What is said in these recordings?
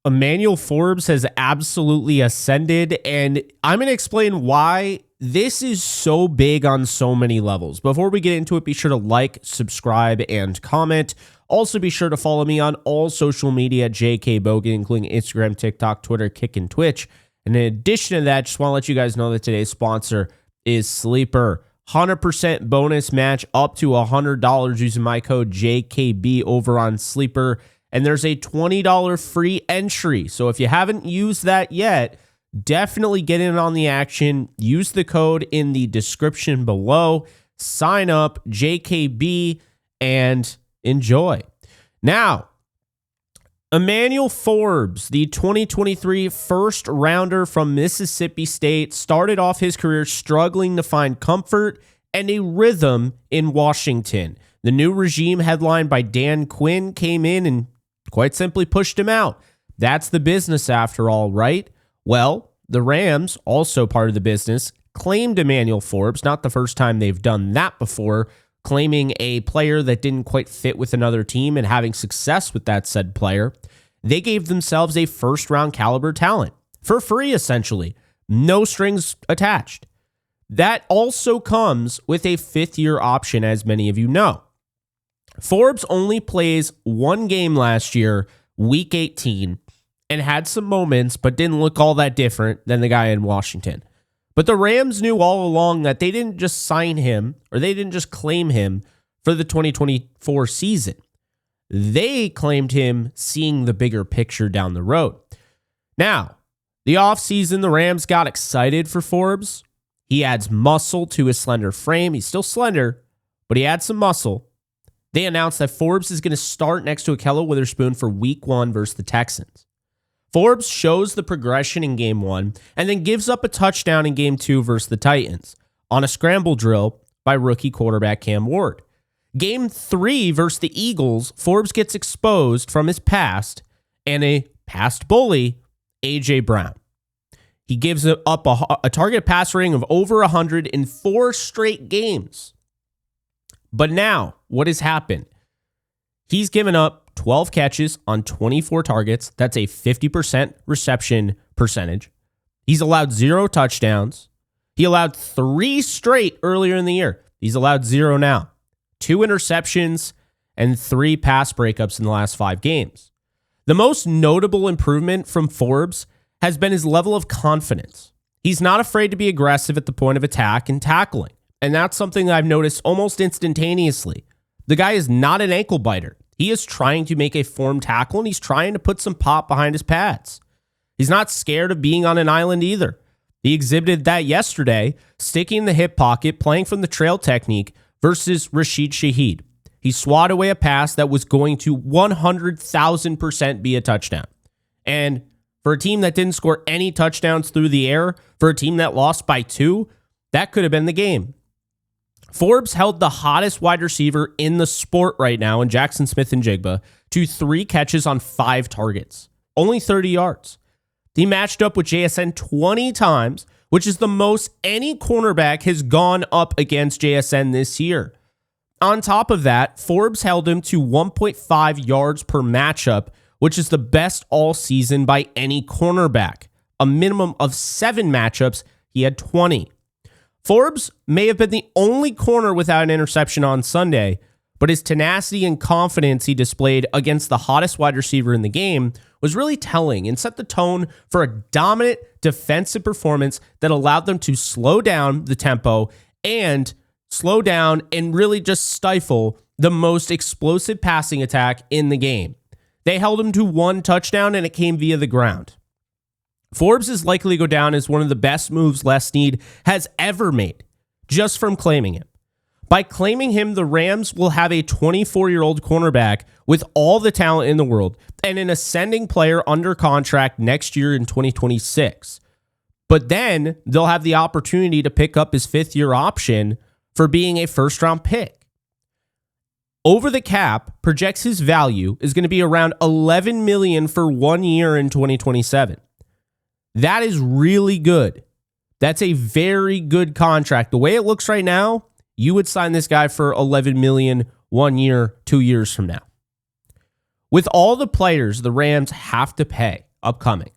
Emmanuel Forbes has absolutely ascended, and I'm going to explain why this is so big on so many levels. Before we get into it, be sure to like, subscribe, and comment. Also, be sure to follow me on all social media, JK Bogan, including Instagram, TikTok, Twitter, Kick, and Twitch. And in addition to that, just want to let you guys know that today's sponsor is Sleeper. 100% bonus match up to $100 using my code JKB over on Sleeper. And there's a $20 free entry. So if you haven't used that yet, definitely get in on the action. Use the code in the description below. Sign up, JKB, and enjoy. Now, Emmanuel Forbes, the 2023 first rounder from Mississippi State, started off his career struggling to find comfort and a rhythm in Washington. The new regime, headlined by Dan Quinn, came in and quite simply pushed him out. That's the business after all, right? Well, the Rams, also part of the business, claimed Emmanuel Forbes. Not the first time they've done that before, claiming a player that didn't quite fit with another team and having success with that said player. They gave themselves a first-round caliber talent for free, essentially. No strings attached. That also comes with a fifth-year option, as many of you know. Forbes only plays one game last year, week 18, and had some moments, but didn't look all that different than the guy in Washington. But the Rams knew all along that they didn't just sign him, or they didn't just claim him for the 2024 season. They claimed him seeing the bigger picture down the road. Now, the offseason, the Rams got excited for Forbes. He adds muscle to his slender frame. He's still slender, but he adds some muscle. They announced that Forbes is going to start next to Ahkello Witherspoon for week 1 versus the Texans. Forbes shows the progression in game 1 and then gives up a touchdown in game 2 versus the Titans on a scramble drill by rookie quarterback Cam Ward. Game 3 versus the Eagles, Forbes gets exposed from his past and a past bully, A.J. Brown. He gives up a target pass rating of over 100 in 4 straight games. But now, what has happened? He's given up 12 catches on 24 targets. That's a 50% reception percentage. He's allowed 0 touchdowns. He allowed 3 straight earlier in the year. He's allowed 0 now. 2 interceptions and 3 pass breakups in the last 5 games. The most notable improvement from Forbes has been his level of confidence. He's not afraid to be aggressive at the point of attack and tackling. And that's something that I've noticed almost instantaneously. The guy is not an ankle biter. He is trying to make a form tackle, and he's trying to put some pop behind his pads. He's not scared of being on an island either. He exhibited that yesterday, sticking in the hip pocket, playing from the trail technique versus Rashid Shaheed. He swatted away a pass that was going to 100,000% be a touchdown. And for a team that didn't score any touchdowns through the air, for a team that lost by 2, that could have been the game. Forbes held the hottest wide receiver in the sport right now in Jackson Smith-Njigba to 3 catches on 5 targets, only 30 yards. He matched up with JSN 20 times, which is the most any cornerback has gone up against JSN this year. On top of that, Forbes held him to 1.5 yards per matchup, which is the best all season by any cornerback. A minimum of 7 matchups, he had 20. Forbes may have been the only corner without an interception on Sunday, but his tenacity and confidence he displayed against the hottest wide receiver in the game was really telling and set the tone for a dominant defensive performance that allowed them to slow down the tempo and really just stifle the most explosive passing attack in the game. They held him to 1 touchdown, and it came via the ground. Forbes is likely to go down as one of the best moves Les Snead has ever made, just from claiming him. By claiming him, the Rams will have a 24-year-old cornerback with all the talent in the world and an ascending player under contract next year in 2026. But then they'll have the opportunity to pick up his 5th-year option for being a first-round pick. Over the cap projects his value is going to be around $11 million for 1 year in 2027. That is really good. That's a very good contract. The way it looks right now, you would sign this guy for $11 million 1 year, 2 years from now. With all the players the Rams have to pay, upcoming.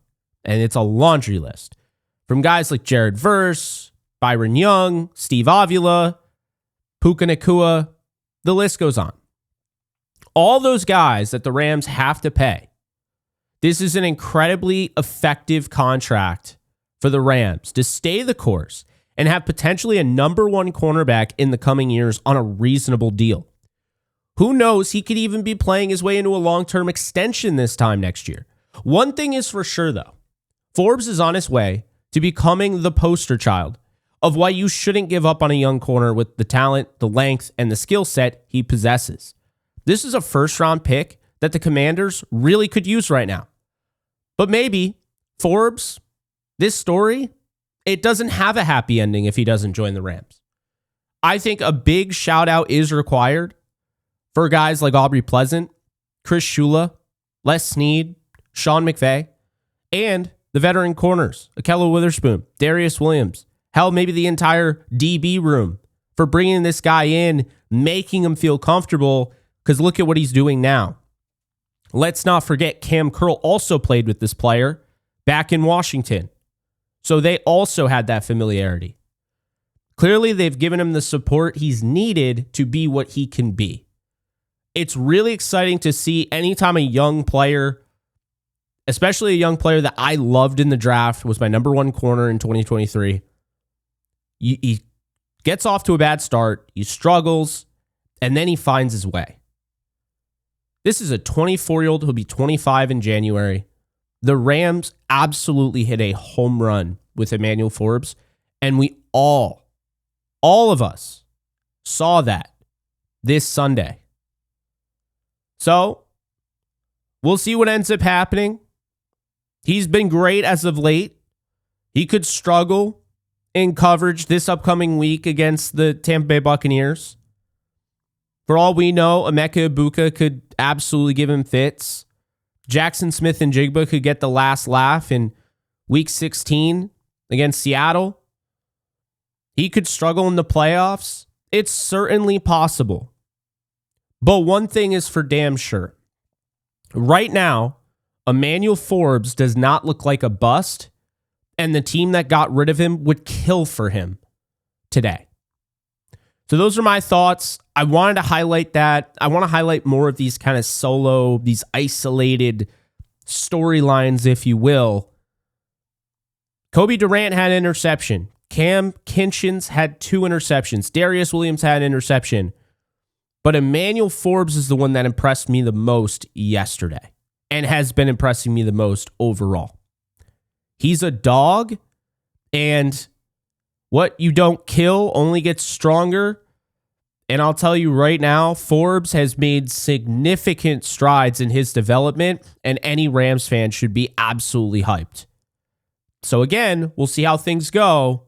And it's a laundry list from guys like Jared Verse, Byron Young, Steve Avila, Puka Nacua. The list goes on. All those guys that the Rams have to pay. This is an incredibly effective contract for the Rams to stay the course and have potentially a number one cornerback in the coming years on a reasonable deal. Who knows, he could even be playing his way into a long-term extension this time next year. One thing is for sure, though. Forbes is on his way to becoming the poster child of why you shouldn't give up on a young corner with the talent, the length, and the skill set he possesses. This is a first-round pick that the Commanders really could use right now. But maybe Forbes, this story, it doesn't have a happy ending if he doesn't join the Rams. I think a big shout-out is required for guys like Aubrey Pleasant, Chris Shula, Les Snead, Sean McVay, and the veteran corners, Akello Witherspoon, Darius Williams, hell, maybe the entire DB room for bringing this guy in, making him feel comfortable, because look at what he's doing now. Let's not forget Cam Curl also played with this player back in Washington. So they also had that familiarity. Clearly, they've given him the support he's needed to be what he can be. It's really exciting to see anytime a young player, especially a young player that I loved in the draft, was my number one corner in 2023. He gets off to a bad start, he struggles, and then he finds his way. This is a 24-year-old who'll be 25 in January. The Rams absolutely hit a home run with Emmanuel Forbes, and we all of us saw that this Sunday. So, we'll see what ends up happening. He's been great as of late. He could struggle in coverage this upcoming week against the Tampa Bay Buccaneers. For all we know, Emeka Egbuka could absolutely give him fits. Jackson Smith-Njigba could get the last laugh in Week 16 against Seattle. He could struggle in the playoffs. It's certainly possible. But one thing is for damn sure. Right now, Emmanuel Forbes does not look like a bust, and the team that got rid of him would kill for him today. So those are my thoughts. I wanted to highlight that. I want to highlight more of these kind of solo, these isolated storylines, if you will. Kobe Durant had an interception. Cam Kinchins had 2 interceptions. Darius Williams had an interception. But Emmanuel Forbes is the one that impressed me the most yesterday and has been impressing me the most overall. He's a dog, and what you don't kill only gets stronger. And I'll tell you right now, Forbes has made significant strides in his development, and any Rams fan should be absolutely hyped. So again, we'll see how things go,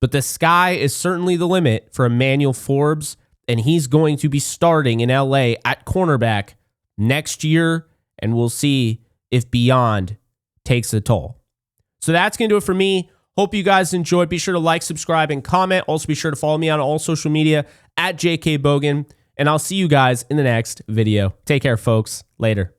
but the sky is certainly the limit for Emmanuel Forbes, and he's going to be starting in LA at cornerback next year, and we'll see if beyond takes a toll. So that's going to do it for me. Hope you guys enjoyed. Be sure to like, subscribe, and comment. Also, be sure to follow me on all social media at JK Bogan, and I'll see you guys in the next video. Take care, folks. Later.